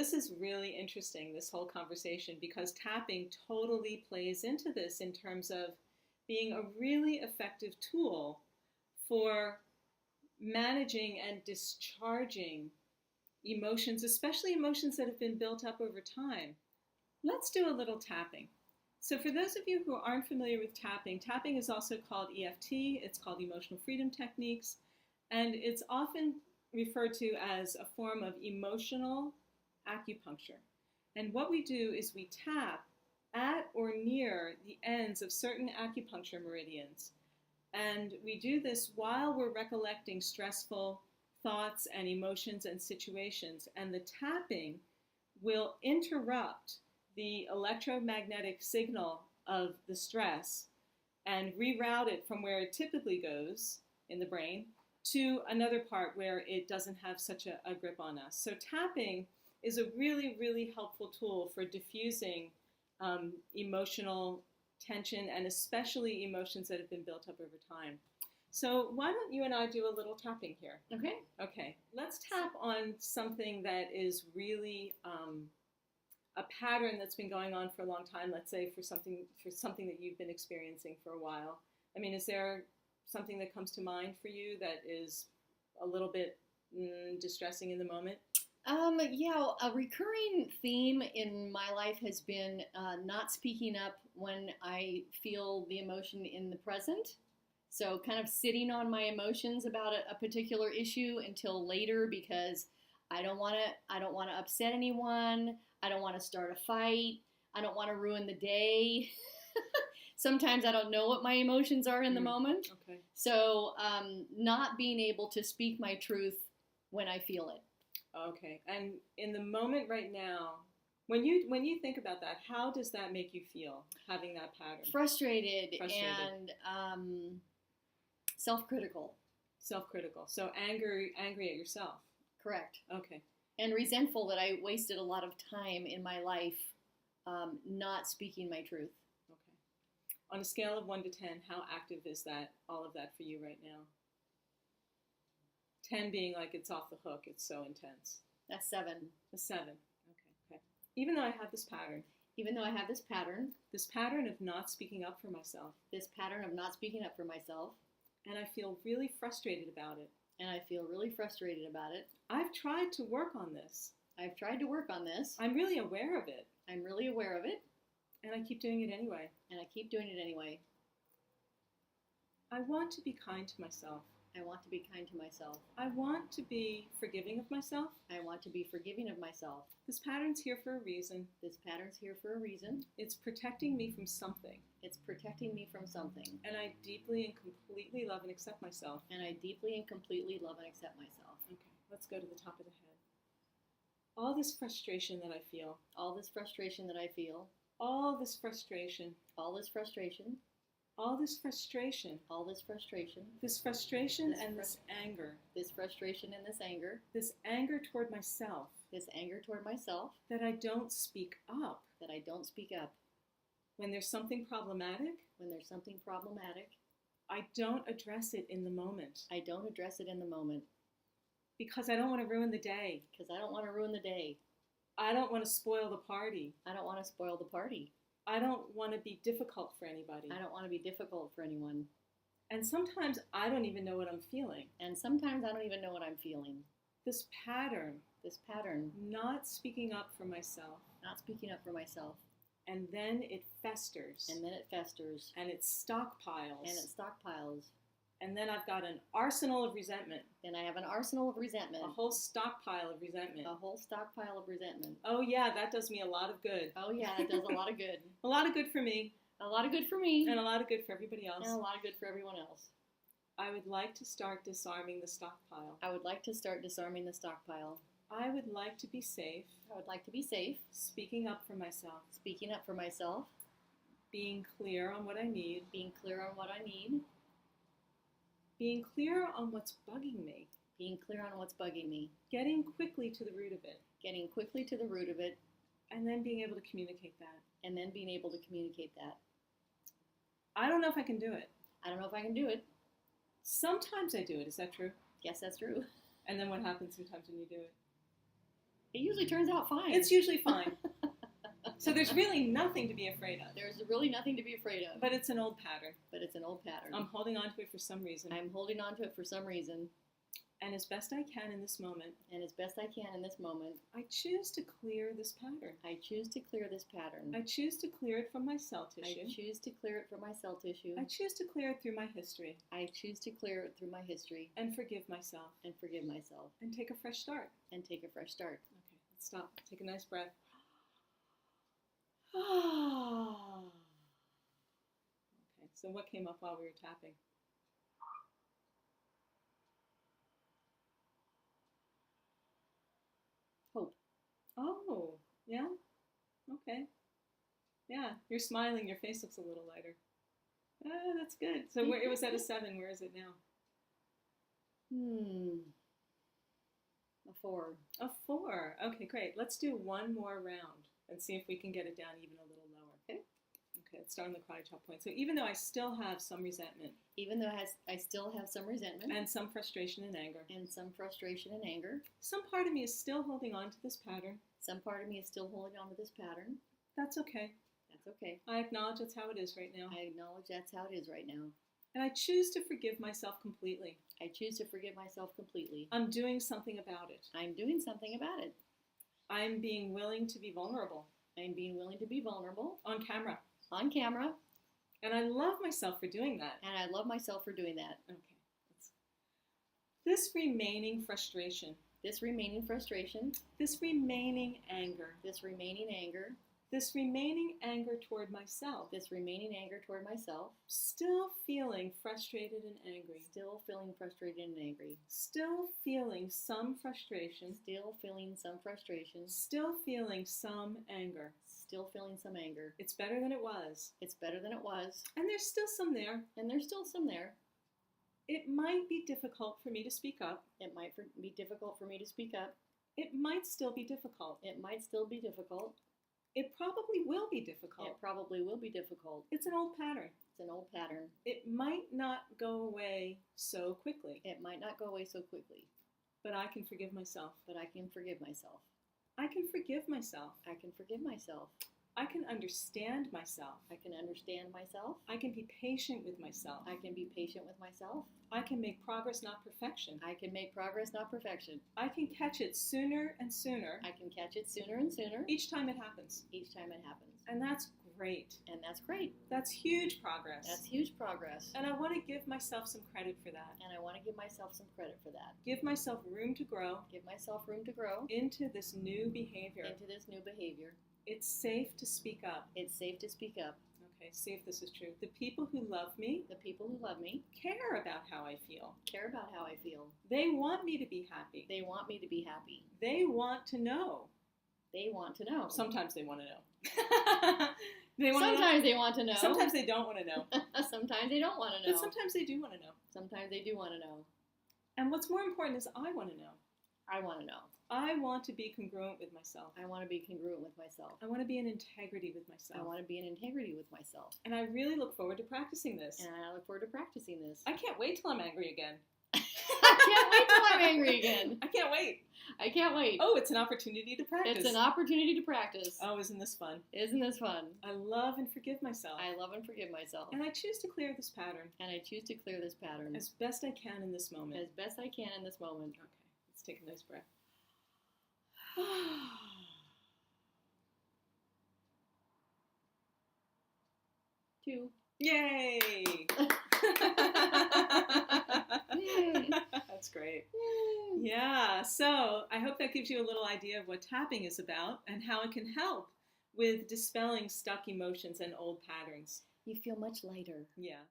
this is really interesting, this whole conversation, because tapping totally plays into this in terms of being a really effective tool for managing and discharging emotions, especially emotions that have been built up over time. Let's do a little tapping. So for those of you who aren't familiar with tapping, tapping is also called EFT, it's called emotional freedom techniques, and it's often referred to as a form of emotional acupuncture. And what we do is we tap at or near the ends of certain acupuncture meridians. And we do this while we're recollecting stressful thoughts and emotions and situations. And the tapping will interrupt the electromagnetic signal of the stress and reroute it from where it typically goes in the brain to another part where it doesn't have such a grip on us. So tapping is a really, really helpful tool for diffusing emotional tension, and especially emotions that have been built up over time. So why don't you and I do a little tapping here? Okay. Okay. Let's tap on something that is really a pattern that's been going on for a long time. Let's say for something that you've been experiencing for a while. I mean, is there something that comes to mind for you that is a little bit distressing in the moment? Yeah, a recurring theme in my life has been not speaking up when I feel the emotion in the present. So kind of sitting on my emotions about a particular issue until later because I don't want to upset anyone. I don't want to start a fight. I don't want to ruin the day. Sometimes I don't know what my emotions are in the moment. Okay. So not being able to speak my truth when I feel it. Okay. And in the moment right now, when you think about that, how does that make you feel, having that pattern? Frustrated. And self-critical. Self-critical. So angry at yourself. Correct. Okay. And resentful that I wasted a lot of time in my life not speaking my truth. Okay. On a scale of 1 to 10, how active is that, all of that for you right now? 10 being like it's off the hook, it's so intense. That's 7. A 7. Okay. Even though I have this pattern. Even though I have this pattern. This pattern of not speaking up for myself. This pattern of not speaking up for myself. And I feel really frustrated about it. And I feel really frustrated about it. I've tried to work on this. I've tried to work on this. I'm really aware of it. I'm really aware of it. And I keep doing it anyway. And I keep doing it anyway. I want to be kind to myself. I want to be kind to myself. I want to be forgiving of myself. I want to be forgiving of myself. This pattern's here for a reason. This pattern's here for a reason. It's protecting me from something. It's protecting me from something. And I deeply and completely love and accept myself. And I deeply and completely love and accept myself. Okay, let's go to the top of the head. All this frustration that I feel. All this frustration that I feel. All this frustration. All this frustration. All this frustration. All this frustration. This frustration and this anger. This frustration and this anger. This anger toward myself. This anger toward myself. That I don't speak up. That I don't speak up. When there's something problematic. When there's something problematic. I don't address it in the moment. I don't address it in the moment. Because I don't want to ruin the day. Because I don't want to ruin the day. I don't want to spoil the party. I don't want to spoil the party. I don't want to be difficult for anybody. I don't want to be difficult for anyone. And sometimes I don't even know what I'm feeling. And sometimes I don't even know what I'm feeling. This pattern. Not speaking up for myself. Not speaking up for myself. And then it festers. And then it festers. And it stockpiles. And it stockpiles. And then I've got an arsenal of resentment. Then I have an arsenal of resentment. A whole stockpile of resentment. A whole stockpile of resentment. Oh yeah, that does me a lot of good. Oh yeah, it does a lot of good. A lot of good for me. A lot of good for me. And a lot of good for everybody else. And a lot of good for everyone else. I would like to start disarming the stockpile. I would like to start disarming the stockpile. I would like to be safe. I would like to be safe. Speaking up for myself. Speaking up for myself. Being clear on what I need. Being clear on what I need. Being clear on what's bugging me. Being clear on what's bugging me. Getting quickly to the root of it. Getting quickly to the root of it. And then being able to communicate that. And then being able to communicate that. I don't know if I can do it. I don't know if I can do it. Sometimes I do it. Is that true? Yes, that's true. And then what happens sometimes when you do it? It usually turns out fine. It's usually fine. So there's really nothing to be afraid of. There's really nothing to be afraid of. But it's an old pattern. But it's an old pattern. I'm holding on to it for some reason. I'm holding on to it for some reason. And as best I can in this moment, I choose to clear this pattern. I choose to clear this pattern. I choose to clear it from my cell tissue. I choose to clear it from my cell tissue. I choose to clear it through my history. I choose to clear it through my history. And forgive myself. And forgive myself. And take a fresh start. And take a fresh start. Okay, let's stop. Take a nice breath. Okay, so what came up while we were tapping? Hope. Oh, yeah? Okay. Yeah, you're smiling. Your face looks a little lighter. Ah, that's good. So it was at a 7. Where is it now? A 4. A 4. Okay, great. Let's do one more round and see if we can get it down even a little lower. Okay. Okay, let's start on the karate chop point. So even though I still have some resentment. Even though I still have some resentment. And some frustration and anger. And some frustration and anger. Some part of me is still holding on to this pattern. Some part of me is still holding on to this pattern. That's okay. That's okay. I acknowledge that's how it is right now. I acknowledge that's how it is right now. And I choose to forgive myself completely. I choose to forgive myself completely. I'm doing something about it. I'm doing something about it. I'm being willing to be vulnerable. I'm being willing to be vulnerable. On camera. On camera. And I love myself for doing that. And I love myself for doing that. Okay. This remaining frustration. This remaining frustration. This remaining anger. This remaining anger. This remaining anger toward myself. This remaining anger toward myself. Still feeling frustrated and angry. Still feeling frustrated and angry. Still feeling some frustration. Still feeling some frustration. Still feeling some anger. Still feeling some anger. It's better than it was. It's better than it was. And there's still some there. And there's still some there. It might be difficult for me to speak up. It might be difficult for me to speak up. It might still be difficult. It might still be difficult. It probably will be difficult. It probably will be difficult. It's an old pattern. It's an old pattern. It might not go away so quickly. It might not go away so quickly. But I can forgive myself. But I can forgive myself. I can forgive myself. I can forgive myself. I can understand myself. I can understand myself. I can be patient with myself. I can be patient with myself. I can make progress, not perfection. I can make progress, not perfection. I can catch it sooner and sooner. I can catch it sooner and sooner. Each time it happens. Each time it happens. And that's great. And that's great. That's huge progress. That's huge progress. And I want to give myself some credit for that. And I want to give myself some credit for that. Give myself room to grow. Give myself room to grow. Into this new behavior. Into this new behavior. It's safe to speak up. It's safe to speak up. Okay, see if this is true. The people who love me. The people who love me. Care about how I feel. Care about how I feel. They want me to be happy. They want me to be happy. They want to know. They want to know. Sometimes they want to know. Sometimes they want to know. Sometimes they don't want to know. Sometimes they don't want to know. But sometimes they do want to know. Sometimes they do want to know. And what's more important is I want to know. I want to know. I want to be congruent with myself. I want to be congruent with myself. I want to be in integrity with myself. I want to be in integrity with myself. And I really look forward to practicing this. And I look forward to practicing this. I can't wait till I'm angry again. I can't wait till I'm angry again. I can't wait. I can't wait. Oh, it's an opportunity to practice. It's an opportunity to practice. Oh, isn't this fun? Isn't this fun? I love and forgive myself. I love and forgive myself. And I choose to clear this pattern. And I choose to clear this pattern. As best I can in this moment. As best I can in this moment. Okay, let's take a nice breath. 2. Yay! That's great. Yeah, so I hope that gives you a little idea of what tapping is about and how it can help with dispelling stuck emotions and old patterns. You feel much lighter. Yeah.